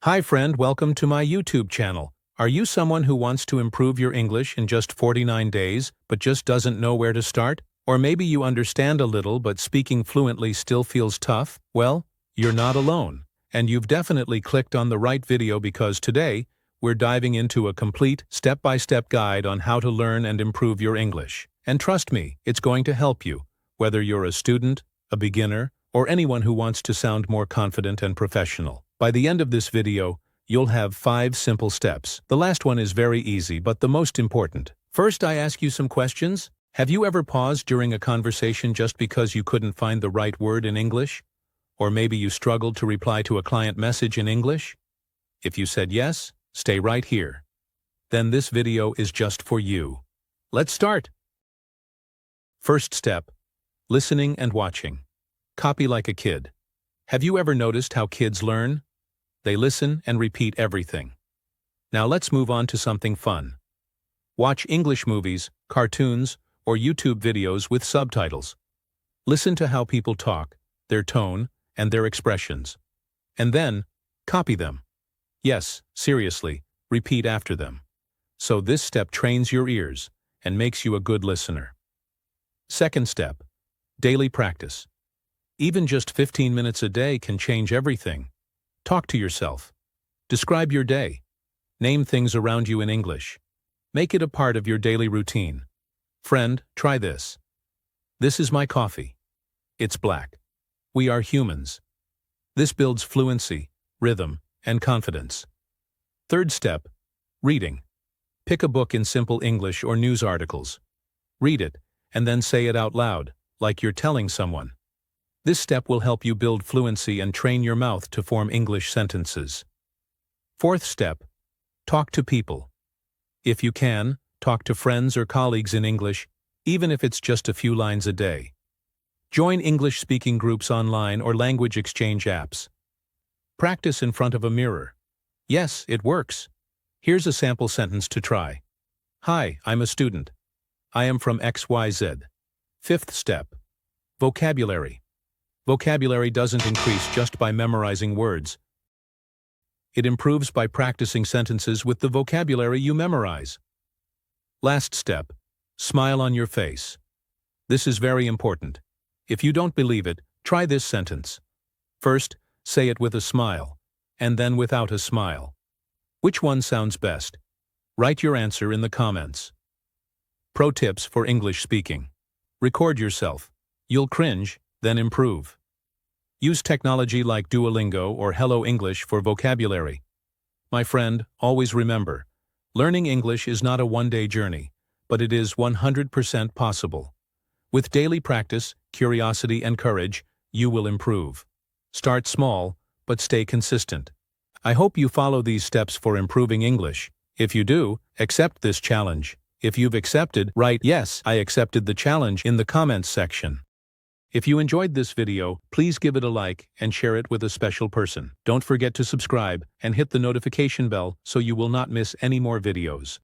Hi friend, welcome to my YouTube channel. Are you someone who wants to improve your English in just 49 days, but just doesn't know where to start? Or maybe you understand a little, but speaking fluently still feels tough? Well, you're not alone. And you've definitely clicked on the right video because today, we're diving into a complete, step-by-step guide on how to learn and improve your English. And trust me, it's going to help you, whether you're a student, a beginner, or anyone who wants to sound more confident and professional. By the end of this video, you'll have 5 simple steps. The last one is very easy, but the most important. First, I ask you some questions. Have you ever paused during a conversation just because you couldn't find the right word in English? Or maybe you struggled to reply to a client message in English? If you said yes, stay right here. Then this video is just for you. Let's start. First step, listening and watching. Copy like a kid. Have you ever noticed how kids learn? They listen and repeat everything. Now let's move on to something fun. Watch English movies, cartoons, or YouTube videos with subtitles. Listen to how people talk, their tone, and their expressions. And then, copy them. Yes, seriously, repeat after them. So this step trains your ears and makes you a good listener. Second step, daily practice. Even just 15 minutes a day can change everything. Talk to yourself. Describe your day. Name things around you in English. Make it a part of your daily routine. Friend, try this. This is my coffee. It's black. We are humans. This builds fluency, rhythm, and confidence. Third step, reading. Pick a book in simple English or news articles. Read it, and then say it out loud, like you're telling someone. This step will help you build fluency and train your mouth to form English sentences. Fourth step, talk to people. If you can, talk to friends or colleagues in English, even if it's just a few lines a day. Join English-speaking groups online or language exchange apps. Practice in front of a mirror. Yes, it works. Here's a sample sentence to try. Hi, I'm a student. I am from XYZ. Fifth step, vocabulary. Vocabulary doesn't increase just by memorizing words. It improves by practicing sentences with the vocabulary you memorize. Last step, smile on your face. This is very important. If you don't believe it, try this sentence. First, say it with a smile, and then without a smile. Which one sounds best? Write your answer in the comments. Pro tips for English speaking. Record yourself. You'll cringe, then improve. Use technology like Duolingo or Hello English for vocabulary. My friend, always remember, learning English is not a one-day journey, but it is 100% possible. With daily practice, curiosity, and courage, you will improve. Start small, but stay consistent. I hope you follow these steps for improving English. If you do, accept this challenge. If you've accepted, write, "Yes, I accepted the challenge" in the comments section. If you enjoyed this video, please give it a like and share it with a special person. Don't forget to subscribe and hit the notification bell so you will not miss any more videos.